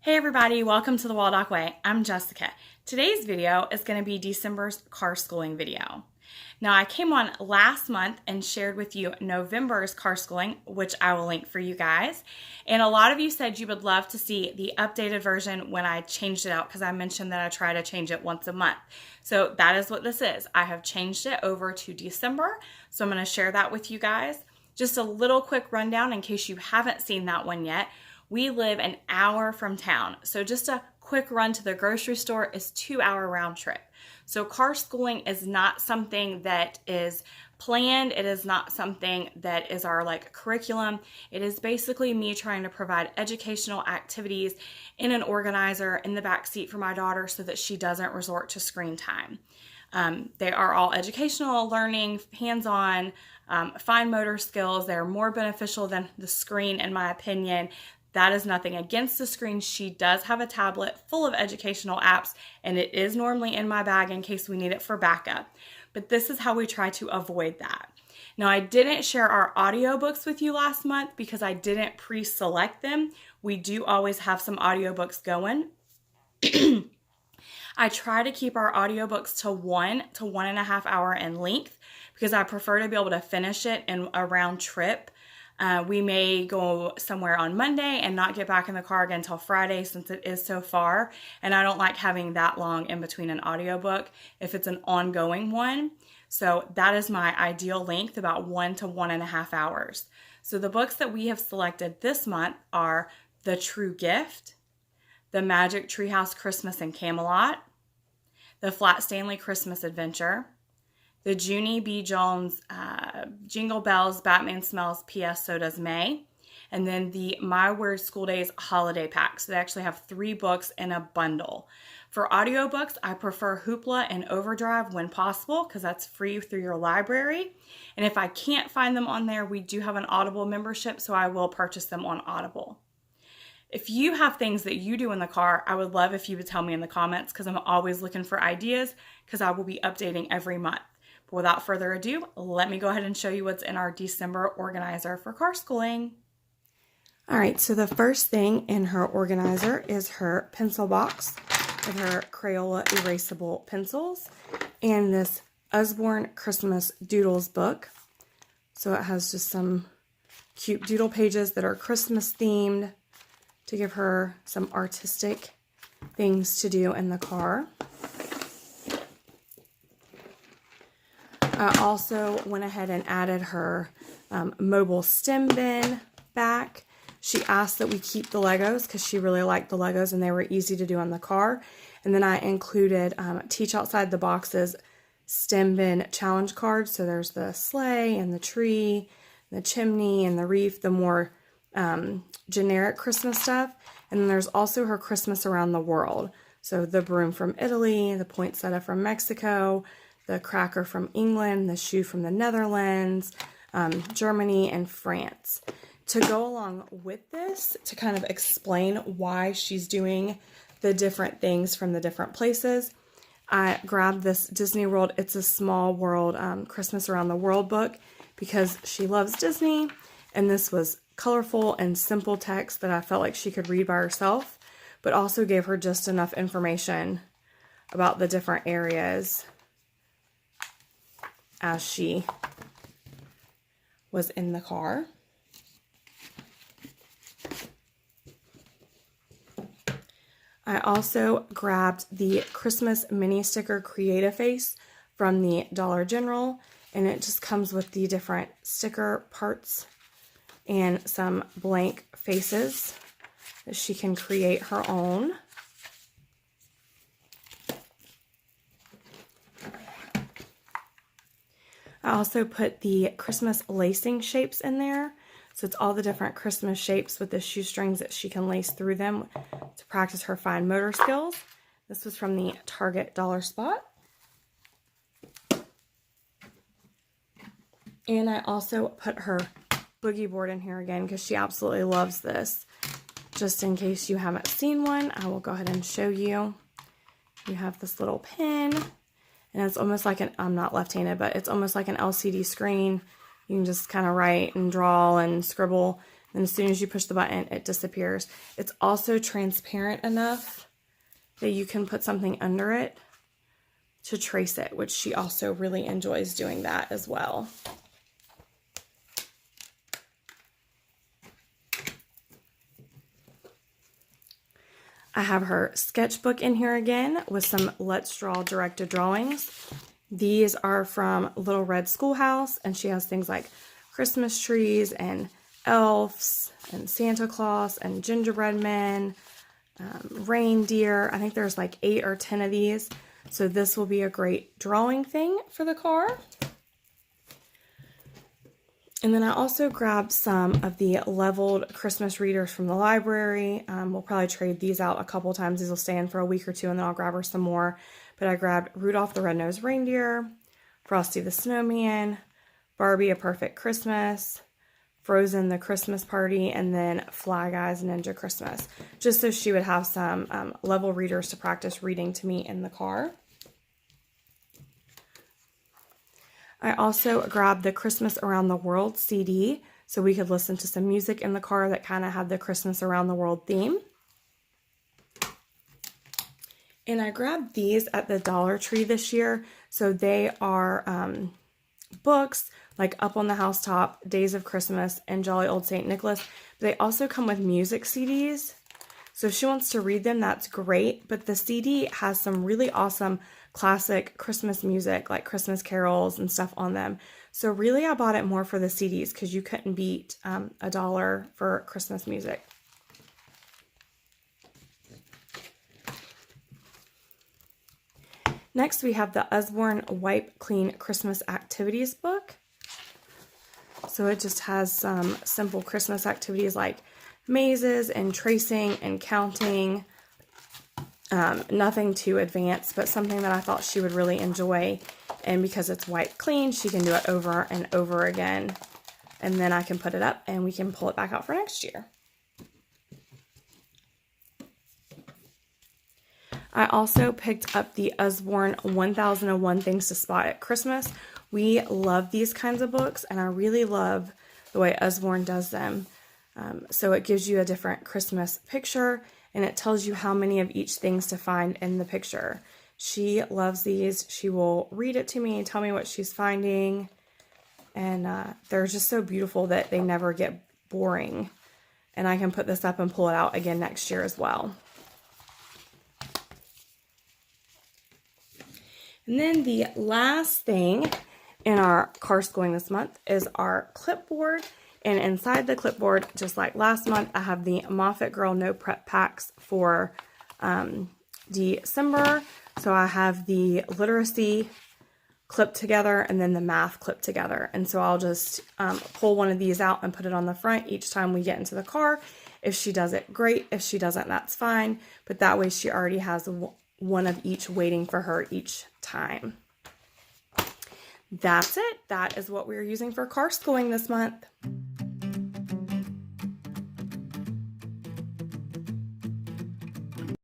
Hey everybody, welcome to the Waldock Way. I'm Jessica. Today's video is going to be December's Carschooling video. Now I came on last month and shared with you November's Carschooling, which I will link for you guys. And a lot of you said you would love to see the updated version when I changed it out because I mentioned that I try to change it once a month. So that is what this is. I have changed it over to December, so I'm going to share that with you guys. Just a little quick rundown in case you haven't seen that one yet. We live an hour from town, so just a quick run to the grocery store is 2-hour round trip. So Carschooling is not something that is planned. It is not something that is our curriculum. It is basically me trying to provide educational activities in an organizer in the back seat for my daughter so that she doesn't resort to screen time. They are all educational, learning, hands-on, fine motor skills. They're more beneficial than the screen, in my opinion. That is nothing against the screen. She does have a tablet full of educational apps, and it is normally in my bag in case we need it for backup. But this is how we try to avoid that. Now, I didn't share our audiobooks with you last month because I didn't pre-select them. We do always have some audiobooks going. I try to keep our audiobooks to 1 to 1.5 hour in length because I prefer to be able to finish it in a round trip. We may go somewhere on Monday and not get back in the car again until Friday since it is so far. And I don't like having that long in between an audiobook if it's an ongoing one. So that is my ideal length, about 1 to 1.5 hours. So the books that we have selected this month are The True Gift, The Magic Treehouse Christmas in Camelot, The Flat Stanley Christmas Adventure, the Junie B. Jones Jingle Bells, Batman Smells, P.S. So Does May, and then the My Weird School Days Holiday Pack. So they actually have 3 books in a bundle. For audiobooks, I prefer Hoopla and Overdrive when possible because that's free through your library. And if I can't find them on there, we do have an Audible membership, so I will purchase them on Audible. If you have things that you do in the car, I would love if you would tell me in the comments because I'm always looking for ideas because I will be updating every month. But without further ado, let me go ahead and show you what's in our December organizer for Carschooling. All right, so the first thing in her organizer is her pencil box with her Crayola erasable pencils and this Usborne Christmas Doodles book. So it has just some cute doodle pages that are Christmas themed to give her some artistic things to do in the car. I also went ahead and added her mobile stem bin back. She asked that we keep the Legos because she really liked the Legos and they were easy to do in the car. And then I included Teach Outside the Box's stem bin challenge cards. So there's the sleigh and the tree, the chimney and the wreath, the more generic Christmas stuff. And then there's also her Christmas Around the World. So the broom from Italy, the poinsettia from Mexico, the cracker from England, the shoe from the Netherlands, Germany, and France. To go along with this, to kind of explain why she's doing the different things from the different places, I grabbed this Disney World It's a Small World Christmas Around the World book because she loves Disney, and this was colorful and simple text that I felt like she could read by herself, but also gave her just enough information about the different areas as she was in the car. I also grabbed the Christmas mini sticker Create-A-Face from the Dollar General, and it just comes with the different sticker parts and some blank faces that she can create her own. I also put the Christmas lacing shapes in there. So it's all the different Christmas shapes with the shoestrings that she can lace through them to practice her fine motor skills. This was from the Target Dollar Spot. And I also put her Boogie Board in here again because she absolutely loves this. Just in case you haven't seen one, I will go ahead and show you. You have this little pin. And it's almost like I'm not left-handed, but it's almost like an LCD screen. You can just kind of write and draw and scribble And as soon as you push the button, it disappears. It's also transparent enough that you can put something under it to trace it, which she also really enjoys doing that as well. I have her sketchbook in here again with some Let's Draw directed drawings. These are from Little Red Schoolhouse, and she has things like Christmas trees and elves and Santa Claus and gingerbread men, reindeer. I think there's like 8 or 10 of these. So this will be a great drawing thing for the car. And then I also grabbed some of the leveled Christmas readers from the library. We'll probably trade these out a couple times. These will stay in for a week or two, and then I'll grab her some more. But I grabbed Rudolph the Red-Nosed Reindeer, Frosty the Snowman, Barbie A Perfect Christmas, Frozen the Christmas Party, and then Fly Guys Ninja Christmas. Just so she would have some level readers to practice reading to me in the car. I also grabbed the Christmas Around the World CD so we could listen to some music in the car that kind of had the Christmas Around the World theme. And I grabbed these at the Dollar Tree this year. So they are books like Up on the Housetop, Days of Christmas, and Jolly Old St. Nicholas. But they also come with music CDs. So if she wants to read them, that's great. But the CD has some really awesome classic Christmas music, like Christmas carols and stuff on them. So really I bought it more for the CDs because you couldn't beat $1 for Christmas music. Next we have the Usborne Wipe Clean Christmas Activities book. So it just has some simple Christmas activities like mazes and tracing and counting. Nothing too advanced, but something that I thought she would really enjoy. And because it's wiped clean, she can do it over and over again. And then I can put it up and we can pull it back out for next year. I also picked up the Usborne 1001 Things to Spot at Christmas. We love these kinds of books, and I really love the way Usborne does them. So it gives you a different Christmas picture, and it tells you how many of each things to find in the picture. She loves these. She will read it to me and tell me what she's finding. And they're just so beautiful that they never get boring. And I can put this up and pull it out again next year as well. And then the last thing in our Carschooling this month is our Clipboard. And inside the Clipboard, just like last month, I have the Moffatt Girl No Prep Packs for December. So I have the literacy clipped together and then the math clipped together. And so I'll just pull one of these out and put it on the front each time we get into the car. If she does it, great. If she doesn't, that's fine. But that way she already has one of each waiting for her each time. That's it. That is what we're using for Carschooling this month.